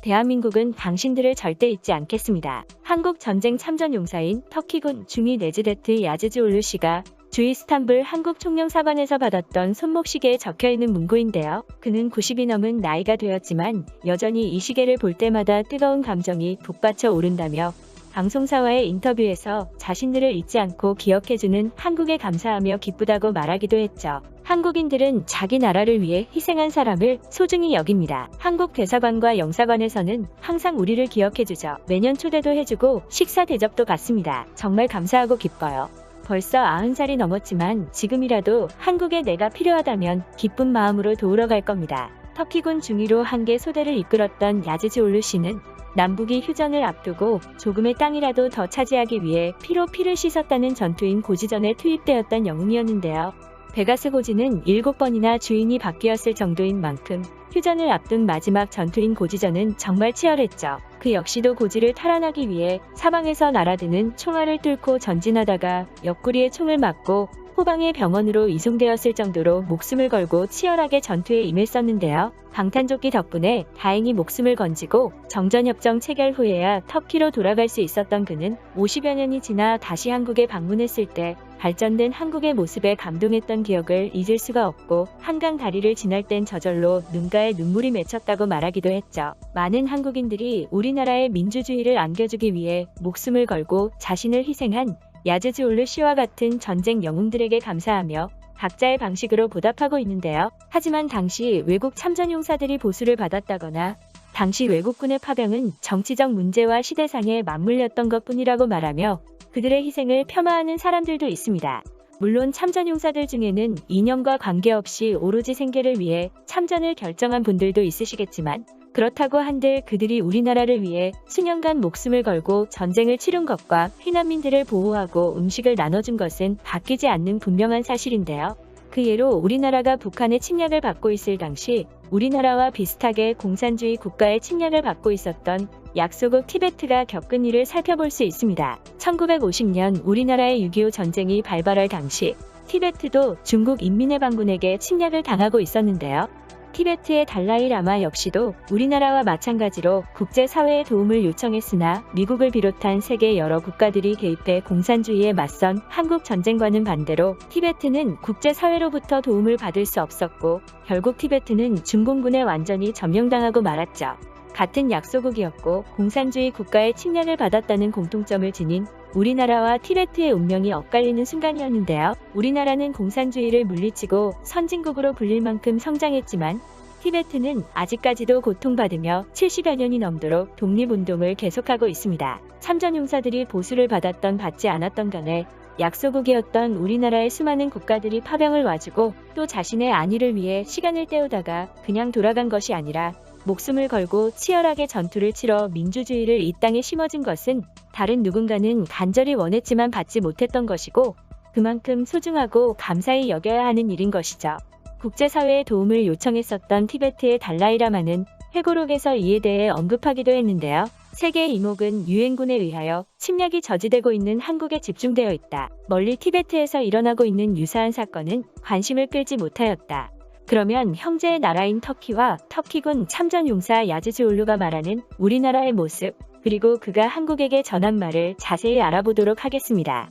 대한민국은 당신들을 절대 잊지 않겠습니다. 한국 전쟁 참전용사인 터키군 중위 네즈데트 야즈즈올루 씨가 주 이스탄불 한국 총령사관에서 받았던 손목시계에 적혀있는 문구인데요. 그는 90이 넘은 나이가 되었지만 여전히 이 시계를 볼 때마다 뜨거운 감정이 북받쳐 오른다며 방송사와의 인터뷰에서 자신들을 잊지 않고 기억해주는 한국에 감사하며 기쁘다고 말하기도 했죠. 한국인들은 자기 나라를 위해 희생한 사람을 소중히 여깁니다. 한국 대사관과 영사관에서는 항상 우리를 기억해주죠. 매년 초대도 해주고 식사 대접도 받습니다. 정말 감사하고 기뻐요. 벌써 90살이 넘었지만 지금이라도 한국에 내가 필요하다면 기쁜 마음으로 도우러 갈 겁니다. 터키군 중위로 한 개 소대를 이끌었던 야즈즈올루 씨는 남북이 휴전을 앞두고 조금의 땅이라도 더 차지하기 위해 피로 피를 씻었다는 전투인 고지전에 투입되었던 영웅이었는데요. 베가스 고지는 7번이나 주인이 바뀌었을 정도인 만큼 휴전을 앞둔 마지막 전투인 고지전은 정말 치열했죠. 그 역시도 고지를 탈환하기 위해 사방에서 날아드는 총알을 뚫고 전진하다가 옆구리에 총을 맞고 호방의 병원으로 이송되었을 정도로 목숨을 걸고 치열하게 전투에 임했었는데요. 방탄조끼 덕분에 다행히 목숨을 건지고 정전협정 체결 후에야 터키로 돌아갈 수 있었던 그는 50여 년이 지나 다시 한국에 방문했을 때 발전된 한국의 모습에 감동했던 기억을 잊을 수가 없고 한강 다리를 지날 땐 저절로 눈가에 눈물이 맺혔다고 말하기도 했죠. 많은 한국인들이 우리나라의 민주주의를 안겨주기 위해 목숨을 걸고 자신을 희생한 야즈즈올루 씨와 같은 전쟁 영웅들에게 감사하며 각자의 방식으로 보답하고 있는데요. 하지만 당시 외국 참전용사들이 보수를 받았다거나 당시 외국군의 파병은 정치적 문제와 시대상에 맞물렸던 것뿐이라고 말하며 그들의 희생을 폄하하는 사람들도 있습니다. 물론 참전용사들 중에는 이념과 관계없이 오로지 생계를 위해 참전을 결정한 분들도 있으시겠지만 그렇다고 한들 그들이 우리나라를 위해 수년간 목숨을 걸고 전쟁을 치른 것과 피난민들을 보호하고 음식을 나눠준 것은 바뀌지 않는 분명한 사실인데요. 그 예로 우리나라가 북한의 침략을 받고 있을 당시 우리나라와 비슷하게 공산주의 국가의 침략을 받고 있었던 약소국 티베트가 겪은 일을 살펴볼 수 있습니다. 1950년 우리나라의 6.25 전쟁이 발발할 당시 티베트도 중국 인민해방군에게 침략을 당하고 있었는데요. 티베트의 달라이 라마 역시도 우리나라와 마찬가지로 국제사회의 도움을 요청했으나 미국을 비롯한 세계 여러 국가들이 개입해 공산주의에 맞선 한국 전쟁과는 반대로 티베트는 국제사회로부터 도움을 받을 수 없었고 결국 티베트는 중공군에 완전히 점령당하고 말았죠. 같은 약소국이었고 공산주의 국가의 침략을 받았다는 공통점을 지닌 우리나라와 티베트의 운명이 엇갈리는 순간이었는데요. 우리나라는 공산주의를 물리치고 선진국으로 불릴 만큼 성장했지만 티베트는 아직까지도 고통받으며 70여 년이 넘도록 독립운동을 계속하고 있습니다. 참전용사들이 보수를 받았던 받지 않았던 간에 약소국이었던 우리나라의 수많은 국가들이 파병을 와주고 또 자신의 안위를 위해 시간을 때우다가 그냥 돌아간 것이 아니라 목숨을 걸고 치열하게 전투를 치러 민주주의를 이 땅에 심어준 것은 다른 누군가는 간절히 원했지만 받지 못했던 것이고 그만큼 소중하고 감사히 여겨야 하는 일인 것이죠. 국제사회의 도움을 요청했었던 티베트의 달라이라마는 회고록에서 이에 대해 언급하기도 했는데요. 세계의 이목은 유엔군에 의하여 침략이 저지되고 있는 한국에 집중되어 있다. 멀리 티베트에서 일어나고 있는 유사한 사건은 관심을 끌지 못하였다. 그러면 형제의 나라인 터키와 터키군 참전용사 야즈즈올루가 말하는 우리나라의 모습 그리고 그가 한국에게 전한 말을 자세히 알아보도록 하겠습니다.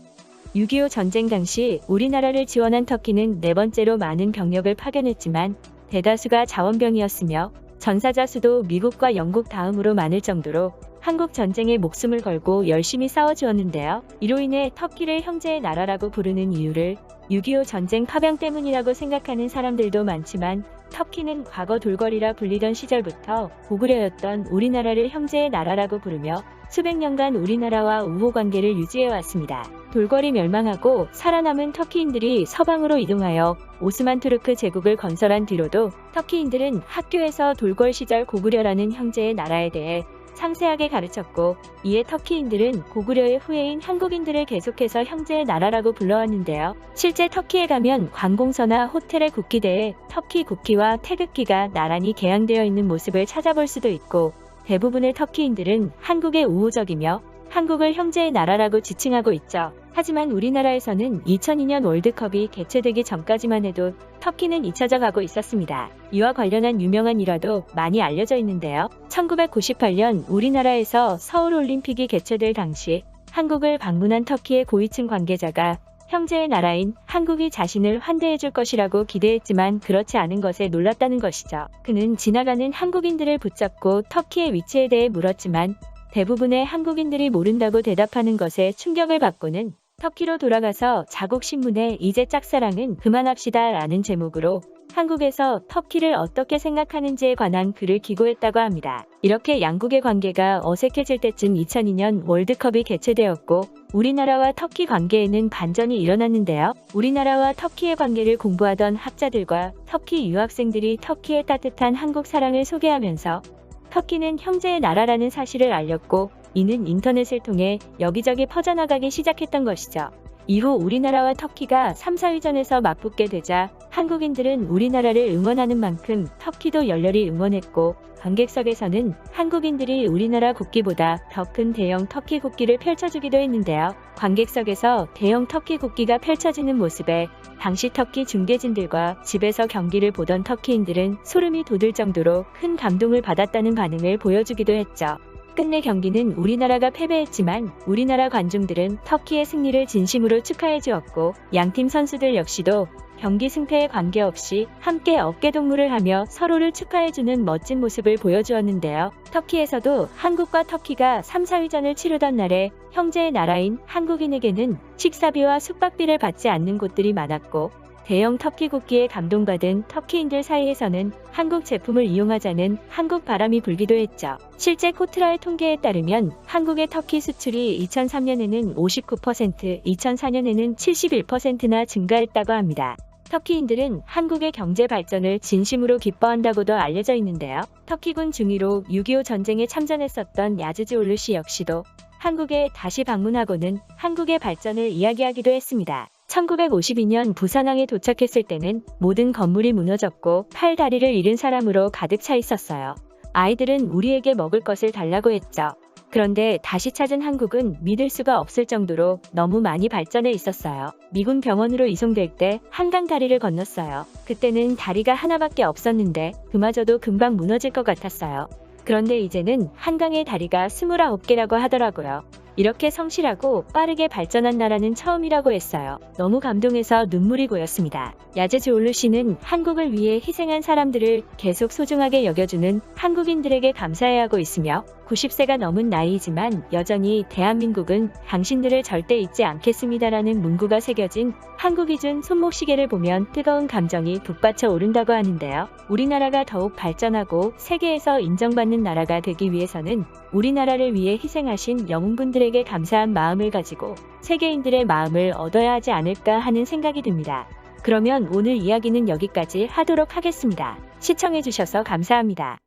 6.25 전쟁 당시 우리나라를 지원한 터키는 네 번째로 많은 병력을 파견했지만 대다수가 자원병이었으며 전사자 수도 미국과 영국 다음으로 많을 정도로 한국 전쟁에 목숨을 걸고 열심히 싸워주었는데요. 이로 인해 터키를 형제의 나라라고 부르는 이유를 6.25 전쟁 파병 때문이라고 생각하는 사람들도 많지만 터키는 과거 돌궐이라 불리던 시절부터 고구려였던 우리나라를 형제의 나라라고 부르며 수백 년간 우리나라와 우호 관계를 유지해왔습니다. 돌궐이 멸망하고 살아남은 터키인들이 서방으로 이동하여 오스만 투르크 제국을 건설한 뒤로도 터키인들은 학교에서 돌궐 시절 고구려라는 형제의 나라에 대해 상세하게 가르쳤고 이에 터키인들은 고구려의 후예인 한국인들을 계속해서 형제의 나라라고 불러왔는데요. 실제 터키에 가면 관공서나 호텔의 국기대에 터키 국기와 태극기가 나란히 개양되어 있는 모습을 찾아볼 수도 있고 대부분의 터키인들은 한국의 우호적이며 한국을 형제의 나라라고 지칭하고 있죠. 하지만 우리나라에서는 2002년 월드컵이 개최되기 전까지만 해도 터키는 잊혀져 가고 있었습니다. 이와 관련한 유명한 일화도 많이 알려져 있는데요. 1998년 우리나라에서 서울올림픽이 개최될 당시 한국을 방문한 터키의 고위층 관계자가 형제의 나라인 한국이 자신을 환대해줄 것이라고 기대했지만 그렇지 않은 것에 놀랐다는 것이죠. 그는 지나가는 한국인들을 붙잡고 터키의 위치에 대해 물었지만 대부분의 한국인들이 모른다고 대답하는 것에 충격을 받고는 터키로 돌아가서 자국 신문에 이제 짝사랑은 그만합시다 라는 제목으로 한국에서 터키를 어떻게 생각하는지에 관한 글을 기고했다고 합니다. 이렇게 양국의 관계가 어색해질 때쯤 2002년 월드컵이 개최되었고 우리나라와 터키 관계에는 반전이 일어났는데요. 우리나라와 터키의 관계를 공부하던 학자들과 터키 유학생들이 터키의 따뜻한 한국 사랑을 소개하면서 터키는 형제의 나라라는 사실을 알렸고 이는 인터넷을 통해 여기저기 퍼져나가기 시작했던 것이죠. 이후 우리나라와 터키가 3, 4위전에서 맞붙게 되자 한국인들은 우리나라를 응원하는 만큼 터키도 열렬히 응원했고 관객석에서는 한국인들이 우리나라 국기보다 더 큰 대형 터키 국기를 펼쳐주기도 했는데요. 관객석에서 대형 터키 국기가 펼쳐지는 모습에 당시 터키 중계진들과 집에서 경기를 보던 터키인들은 소름이 돋을 정도로 큰 감동을 받았다는 반응을 보여주기도 했죠. 끝내 경기는 우리나라가 패배했지만 우리나라 관중들은 터키의 승리를 진심으로 축하해 주었고 양팀 선수들 역시도 경기 승패에 관계없이 함께 어깨동무를 하며 서로를 축하해주는 멋진 모습을 보여주었는데요. 터키에서도 한국과 터키가 3, 4위전을 치르던 날에 형제의 나라인 한국인에게는 식사비와 숙박비를 받지 않는 곳들이 많았고 대형 터키 국기에 감동받은 터키인들 사이에서는 한국 제품을 이용하자는 한국 바람이 불기도 했죠. 실제 코트라의 통계에 따르면 한국의 터키 수출이 2003년에는 59%, 2004년에는 71%나 증가했다고 합니다. 터키인들은 한국의 경제 발전을 진심으로 기뻐한다고도 알려져 있는데요. 터키군 중위로 6.25 전쟁에 참전했었던 야즈지올루 씨 역시도 한국에 다시 방문하고는 한국의 발전을 이야기하기도 했습니다. 1952년 부산항에 도착했을 때는 모든 건물이 무너졌고 팔 다리를 잃은 사람으로 가득 차 있었어요. 아이들은 우리에게 먹을 것을 달라고 했죠. 그런데 다시 찾은 한국은 믿을 수가 없을 정도로 너무 많이 발전해 있었어요. 미군 병원으로 이송될 때 한강 다리를 건넜어요. 그때는 다리가 하나밖에 없었는데 그마저도 금방 무너질 것 같았어요. 그런데 이제는 한강의 다리가 29개라고 하더라고요. 이렇게 성실하고 빠르게 발전한 나라는 처음이라고 했어요. 너무 감동해서 눈물이 고였습니다. 야제지올루 씨는 한국을 위해 희생한 사람들을 계속 소중하게 여겨주는 한국인들에게 감사해야 하고 있으며 90세가 넘은 나이이지만 여전히 대한민국은 당신들을 절대 잊지 않겠습니다라는 문구가 새겨진 한국이 준 손목시계를 보면 뜨거운 감정이 북받쳐 오른다고 하는데요. 우리나라가 더욱 발전하고 세계에서 인정받는 나라가 되기 위해서는 우리나라를 위해 희생하신 영웅분들에게 감사한 마음을 가지고 세계인들의 마음을 얻어야 하지 않을까 하는 생각이 듭니다. 그러면 오늘 이야기는 여기까지 하도록 하겠습니다. 시청해주셔서 감사합니다.